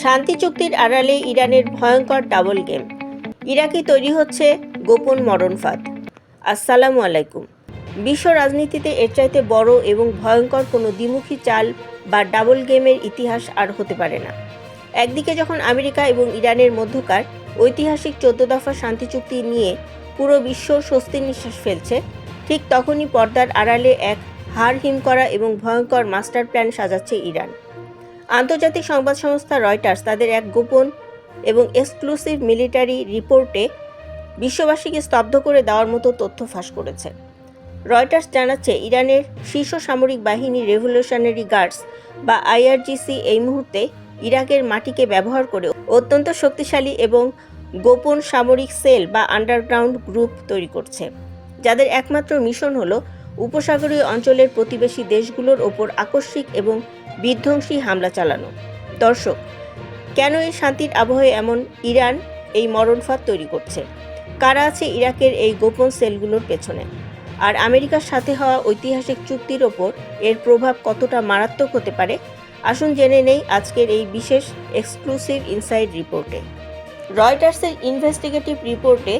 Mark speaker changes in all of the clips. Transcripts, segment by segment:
Speaker 1: শান্তি চুক্তির আড়ালে ইরানের ভয়ঙ্কর ডাবল গেম। ইরাকে তৈরি হচ্ছে গোপন মরণ ফাঁদ। আসসালামু আলাইকুম। বিশ্ব রাজনীতিতে এর চাইতে বড় এবং ভয়ঙ্কর কোনো দ্বিমুখী চাল বা ডাবল গেমের ইতিহাস আর হতে পারে না। একদিকে যখন আমেরিকা এবং ইরানের মধ্যকার ঐতিহাসিক 14 দফা শান্তি চুক্তি নিয়ে পুরো বিশ্ব স্বস্তির নিঃশ্বাস ফেলছে, ঠিক তখনই পর্দার আড়ালে এক হাড় হিম করা এবং ভয়ঙ্কর মাস্টার প্ল্যান সাজাচ্ছে ইরান। আন্তর্জাতিক সংবাদ সংস্থা রয়টার্স তাদের এক গোপন এবং এক্সক্লুসিভ মিলিটারি রিপোর্টে বিশ্ববাসীকে স্তব্ধ করে দেওয়ার মতো তথ্য ফাঁস করেছে। রয়টার্স জানাচ্ছে, ইরানের শীর্ষ সামরিক বাহিনী রেভলিউশনারি গার্ডস বা আইআরজিসি এই মুহূর্তে ইরাকের মাটিকে ব্যবহার করে অত্যন্ত শক্তিশালী এবং গোপন সামরিক সেল বা আন্ডারগ্রাউন্ড গ্রুপ তৈরি করছে, যাদের একমাত্র মিশন হলো উপসাগরীয় অঞ্চলের প্রতিবেশী দেশগুলোর ওপর আকস্মিক এবং বিধ্বংসী হামলা চালানো। দর্শক, কেন এই শান্তির আবহে এমন ইরান এই মরণফাঁদ তৈরি করছে? কারা আছে ইরাকের এই গোপন সেলগুলোর পেছনে? আর আমেরিকার সাথে হওয়া ঐতিহাসিক চুক্তির ওপর এর প্রভাব কতটা মারাত্মক হতে পারে? আসুন জেনে নেই আজকের এই বিশেষ এক্সক্লুসিভ ইনসাইড রিপোর্টে। রয়টার্সের ইনভেস্টিগেটিভ রিপোর্টে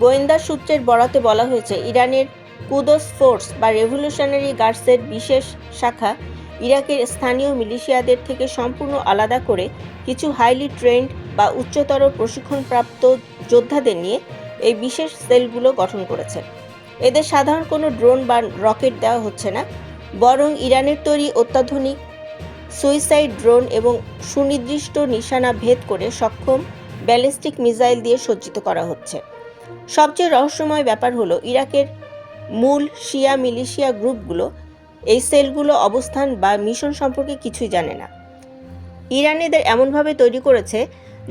Speaker 1: গোয়েন্দা সূত্রের বরাতে বলা হয়েছে, ইরানের কুদস ফোর্স বা রেভলিউশনারি গার্ডসের বিশেষ শাখা ইরাকের স্থানীয় মিলিশিয়াদের থেকে সম্পূর্ণ আলাদা করে কিছু হাইলি ট্রেন্ড বা উচ্চতর প্রশিক্ষণপ্রাপ্ত যোদ্ধাদের নিয়ে এই বিশেষ সেলগুলো গঠন করেছে। এদের সাধারণ কোনো ড্রোন বা রকেট দেওয়া হচ্ছে না, বরং ইরানের তৈরি অত্যাধুনিক সুইসাইড ড্রোন এবং সুনির্দিষ্ট নিশানা ভেদ করে সক্ষম ব্যালিস্টিক মিসাইল দিয়ে সজ্জিত করা হচ্ছে। সবচেয়ে রহস্যময় ব্যাপার হলো, ইরাকের মূল শিয়া মিলিশিয়া গ্রুপগুলো এই সেলগুলো অবস্থান বা মিশন সম্পর্কে কিছুই জানে না। ইরান এদের এমনভাবে তৈরি করেছে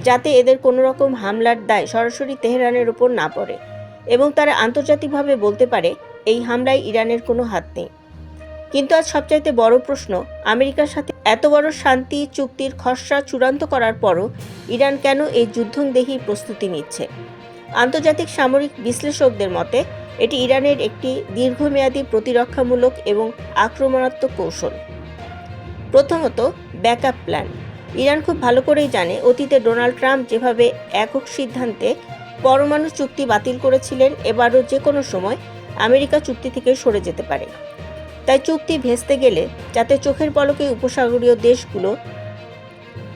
Speaker 1: যাতে এদের কোনো রকম হামলার দায় সরাসরি তেহরানের ওপর না পড়ে এবং তারা আন্তর্জাতিকভাবে বলতে পারে এই হামলায় ইরানের কোনো হাত নেই। কিন্তু আজ সবচাইতে বড় প্রশ্ন, আমেরিকার সাথে এত বড় শান্তি চুক্তির খসড়া চূড়ান্ত করার পরও ইরান কেন এই যুদ্ধংদেহী প্রস্তুতি নিচ্ছে? আন্তর্জাতিক সামরিক বিশ্লেষকদের মতে এটি ইরানের একটি দীর্ঘমেয়াদী প্রতিরক্ষামূলক এবং আক্রমণাত্মক কৌশল। প্রথমত, ব্যাকআপ প্ল্যান। ইরান খুব ভালো করেই জানে, অতীতে ডোনাল্ড ট্রাম্প যেভাবে একক সিদ্ধান্তে পরমাণু চুক্তি বাতিল করেছিলেন, এবারও যে কোনো সময় আমেরিকা চুক্তি থেকে সরে যেতে পারে। তাই চুক্তি ভেস্তে গেলে যাতে চোখের পলকে উপসাগরীয় দেশগুলো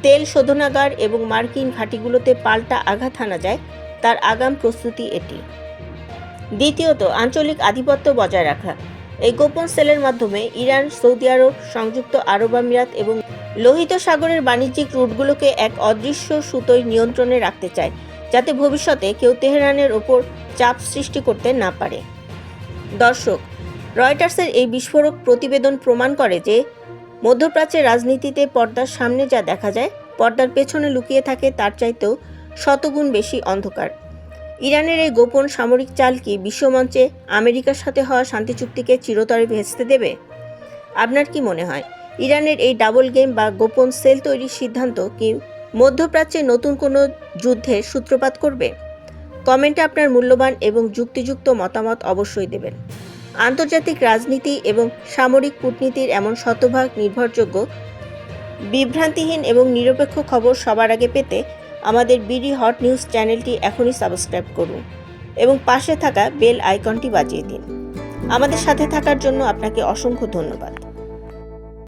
Speaker 1: তেল শোধনাগার এবং মার্কিন ঘাঁটিগুলোতে পাল্টা আঘাত হানা যায়, তার আগাম প্রস্তুতি এটি। দ্বিতীয়ত, আঞ্চলিক আধিপত্য বজায় রাখা। এই গোপন সেলের মাধ্যমে ইরান, সৌদি আরব, সংযুক্ত আরব আমিরাত এবং লোহিত সাগরের বাণিজ্যিক রুটগুলোকে এক অদৃশ্য সুতোয় নিয়ন্ত্রণে রাখতে চায়, যাতে ভবিষ্যতে কেউ তেহরানের ওপর চাপ সৃষ্টি করতে না পারে। দর্শক, রয়টার্সের এই বিস্ফোরক প্রতিবেদন প্রমাণ করে যে মধ্যপ্রাচ্যের রাজনীতিতে পর্দার সামনে যা দেখা যায়, পর্দার পেছনে লুকিয়ে থাকে তার চাইতেও শতগুণ বেশি অন্ধকার। ইরানের এই গোপন সামরিক চাল কি বিশ্বমঞ্চে আমেরিকার সাথে হওয়া শান্তি চুক্তিকে চিরতরে ভেস্তে দেবে? আপনার কি মনে হয়, ইরানের এই ডাবল গেম বা গোপন সেল তৈরির সিদ্ধান্ত কি মধ্যপ্রাচ্যে নতুন কোনো যুদ্ধের সূত্রপাত করবে? কমেন্টে আপনার মূল্যবান এবং যুক্তিযুক্ত মতামত অবশ্যই দেবেন। আন্তর্জাতিক রাজনীতি এবং সামরিক কূটনীতির এমন শতভাগ নির্ভরযোগ্য, বিভ্রান্তিহীন এবং নিরপেক্ষ খবর সবার আগে পেতে আমাদের বিডি হট নিউজ চ্যানেলটি এখনই সাবস্ক্রাইব করুন এবং পাশে থাকা বেল আইকনটি বাজিয়ে দিন। আমাদের সাথে থাকার জন্য আপনাকে অসংখ্য ধন্যবাদ।